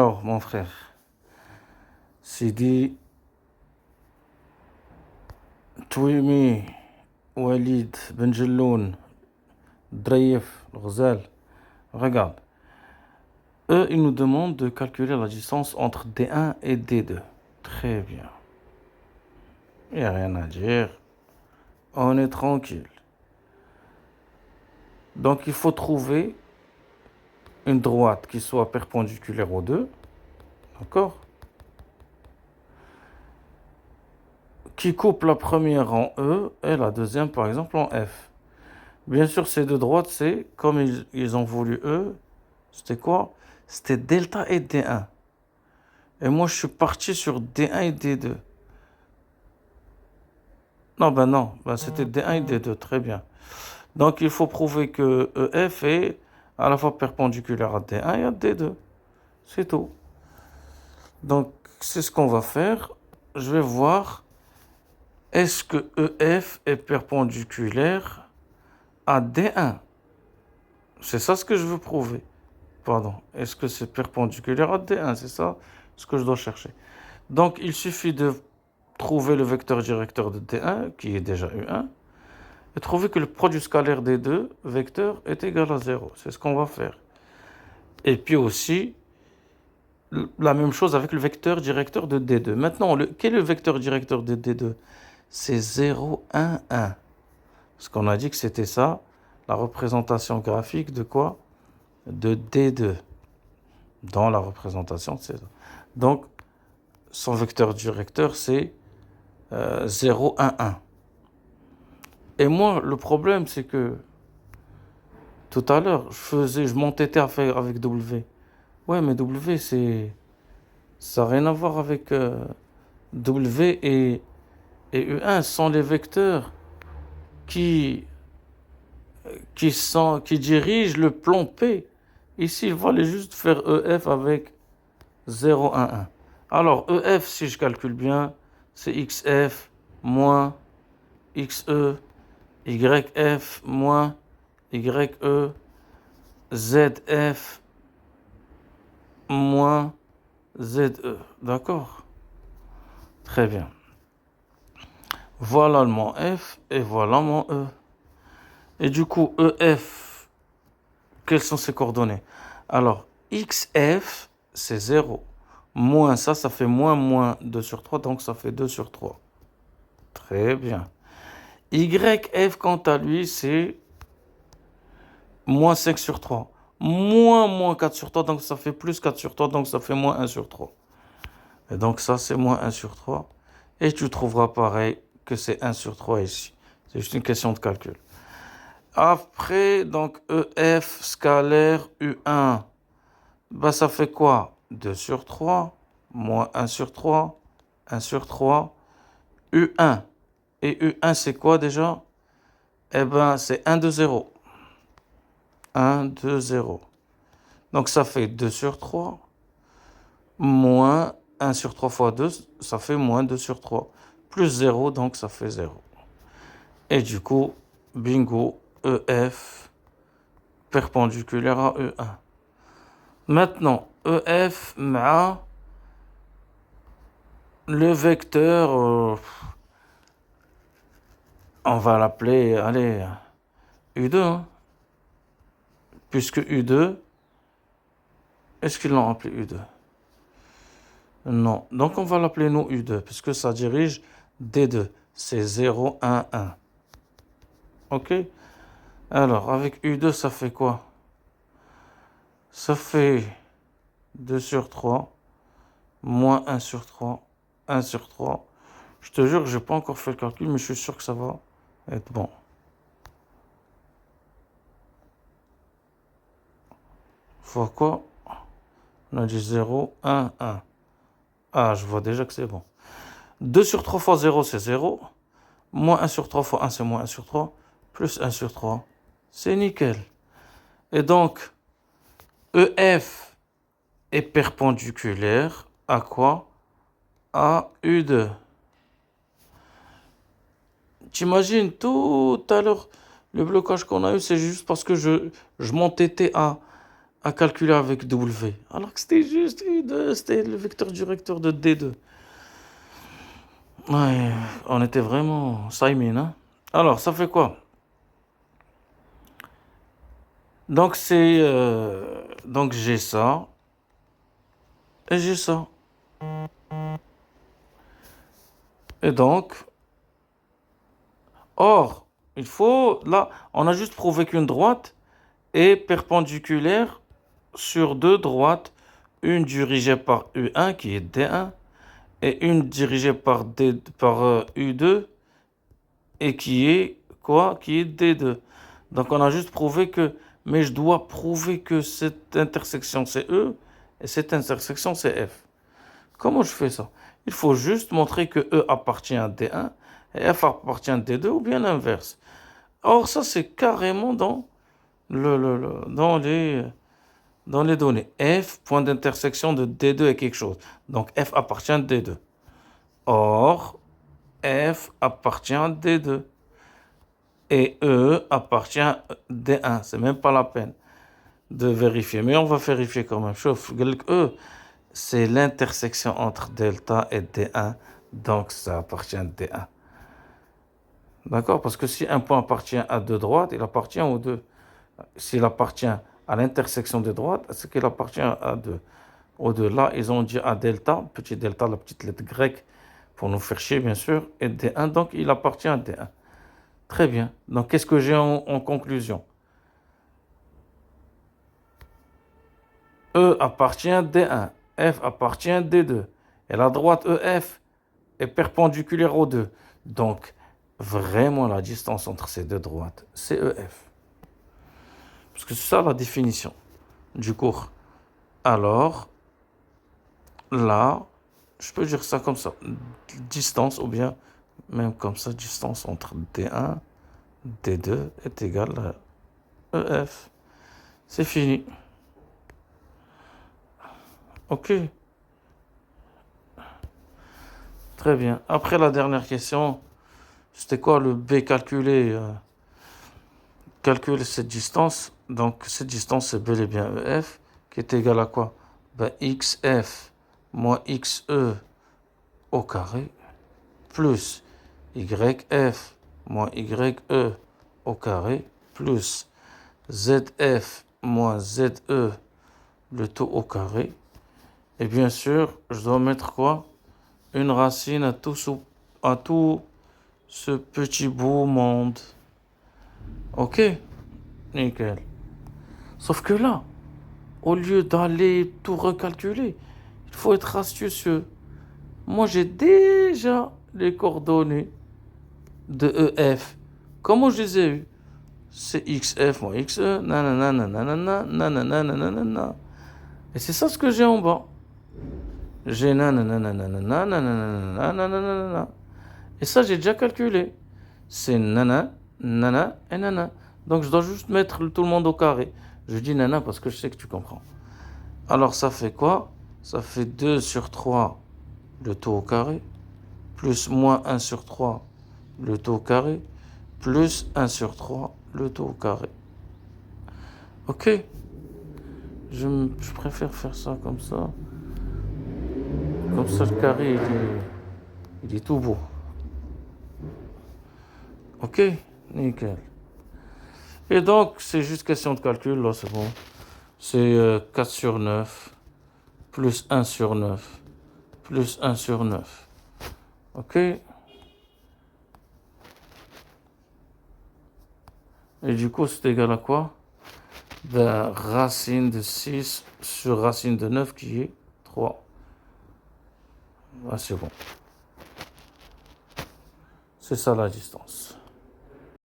Alors, mon frère, Sidi, Touimi, Walid, Benjeloun, Draïef, Ghazal, regarde. Eux, ils nous demandent de calculer la distance entre D1 et D2. Très bien. Il n'y a rien à dire. On est tranquille. Donc, il faut trouver une droite qui soit perpendiculaire aux deux. D'accord? Qui coupe la première en E et la deuxième, par exemple, en F. Bien sûr, ces deux droites, c'est comme ils ont voulu eux. C'était quoi? C'était delta et D1. Et moi, je suis parti sur D1 et D2. Non, c'était D1 et D2, très bien. Donc, il faut prouver que EF est à la fois perpendiculaire à D1 et à D2. C'est tout. Donc, c'est ce qu'on va faire. Je vais voir, est-ce que EF est perpendiculaire à D1? C'est ça ce que je veux prouver. Pardon. Est-ce que c'est perpendiculaire à D1? C'est ça ce que je dois chercher. Donc, il suffit de trouver le vecteur directeur de D1, qui est déjà U1, et trouver que le produit scalaire des deux vecteurs est égal à 0. C'est ce qu'on va faire. Et puis aussi, la même chose avec le vecteur directeur de D2. Maintenant, quel est le vecteur directeur de D2? C'est 0, 1, 1. Parce qu'on a dit que c'était ça, la représentation graphique de quoi? De D2. Dans la représentation de C2. Donc, son vecteur directeur, c'est 0, 1, 1. Et moi, le problème, c'est que tout à l'heure, je m'entêtais à faire avec W. Ouais, mais W, ça n'a rien à voir avec W et U1. Ce sont les vecteurs qui dirigent le plan P. Ici, il fallait juste faire EF avec 0, 1, 1. Alors, EF, si je calcule bien, c'est XF moins XE, YF moins YE, ZF moins ZE. D'accord? Très bien. Voilà mon F et voilà mon E. Et du coup, EF, quelles sont ses coordonnées? Alors, XF, c'est 0. Moins ça fait moins 2 sur 3, donc ça fait 2 sur 3. Très bien. YF, quant à lui, c'est moins 5 sur 3. Moins 4 sur 3, donc ça fait plus 4 sur 3, donc ça fait moins 1 sur 3. Et donc ça, c'est moins 1 sur 3. Et tu trouveras pareil que c'est 1 sur 3 ici. C'est juste une question de calcul. Après, donc EF scalaire U1, bah, ça fait quoi? 2 sur 3, moins 1 sur 3, 1 sur 3, U1. Et U1, c'est quoi déjà? Eh ben, c'est 1, 2, 0. 1, 2, 0. Donc ça fait 2 sur 3, moins 1 sur 3 fois 2, ça fait moins 2 sur 3. Plus 0, donc ça fait 0. Et du coup, bingo, EF perpendiculaire à E1. Maintenant, EF m'a le vecteur, on va l'appeler, allez, U2, hein, puisque U2, est-ce qu'ils l'ont appelé U2? Non, donc on va l'appeler nous U2, puisque ça dirige D2, c'est 0, 1, 1. Ok? Alors, avec U2, ça fait quoi? Ça fait 2 sur 3, moins 1 sur 3, 1 sur 3. Je te jure que je n'ai pas encore fait le calcul, mais je suis sûr que ça va être bon. Fois quoi? On a dit 0, 1, 1. Ah, je vois déjà que c'est bon. 2 sur 3 fois 0, c'est 0. Moins 1 sur 3 fois 1, c'est moins 1 sur 3. Plus 1 sur 3, c'est nickel. Et donc, EF est perpendiculaire à quoi? À U2. T'imagines, tout à l'heure, le blocage qu'on a eu, c'est juste parce que je m'entêtais à à calculer avec W. Alors que c'était juste U2, c'était le vecteur directeur de D2. Ouais, on était vraiment Simon, hein. Alors, ça fait quoi? Donc, donc j'ai ça, et j'ai ça. Et donc, or, là, on a juste prouvé qu'une droite est perpendiculaire sur deux droites, une dirigée par U1 qui est D1 et une dirigée par U2 et qui est quoi? Qui est D2. Donc on a juste prouvé que, mais je dois prouver que cette intersection c'est E et cette intersection c'est F. Comment je fais ça? Il faut juste montrer que E appartient à D1 et F appartient à D2 ou bien l'inverse. Or ça c'est carrément dans les données. F, point d'intersection de D2 est quelque chose. Donc F appartient à D2. Or, F appartient à D2. Et E appartient à D1. C'est même pas la peine de vérifier. Mais on va vérifier quand même. Chauffe, E, c'est l'intersection entre delta et D1. Donc ça appartient à D1. D'accord? Parce que si un point appartient à deux droites, il appartient aux deux. S'il appartient à l'intersection des droites, c'est qu'il appartient à deux. Aux deux. Là, ils ont dit à delta, petit delta, la petite lettre grecque, pour nous faire chier, bien sûr, et D1, donc il appartient à D1. Très bien. Donc, qu'est-ce que j'ai en conclusion? E appartient à D1, F appartient à D2, et la droite EF est perpendiculaire aux deux. Donc, vraiment, la distance entre ces deux droites, c'est EF. Parce que c'est ça la définition du cours. Alors, là, je peux dire ça comme ça. Distance, ou bien même comme ça, distance entre D1, D2 est égale à EF. C'est fini. Ok. Très bien. Après la dernière question, c'était quoi le B calculé? Calculer cette distance. Donc, cette distance, c'est bel et bien EF, qui est égal à quoi? Ben, XF moins XE au carré, plus YF moins YE au carré, plus ZF moins ZE, le tout au carré. Et bien sûr, je dois mettre quoi? Une racine à tout ce petit beau monde. Ok? Nickel. Sauf que là, au lieu d'aller tout recalculer, il faut être astucieux. Moi, j'ai déjà les coordonnées de EF. Comment je les ai eues? C'est XF moins XE, nanana, nanana, nanana, nanana. Et c'est ça ce que j'ai en bas. J'ai nanana, nanana, nanana, nanana. Et ça, j'ai déjà calculé. C'est nana, nana et nana. Donc, je dois juste mettre tout le monde au carré. Je dis nana parce que je sais que tu comprends. Alors, ça fait quoi? Ça fait 2 sur 3, le tout au carré, plus moins 1 sur 3, le tout au carré, plus 1 sur 3, le tout au carré. Ok? Je préfère faire ça comme ça. Comme ça, le carré, il est tout beau. Ok? Nickel. Et donc, c'est juste question de calcul, là, c'est bon. C'est 4 sur 9, plus 1 sur 9, plus 1 sur 9. Ok? Et du coup, c'est égal à quoi? Ben, racine de 6 sur racine de 9 qui est 3. Ah, c'est bon. C'est ça la distance.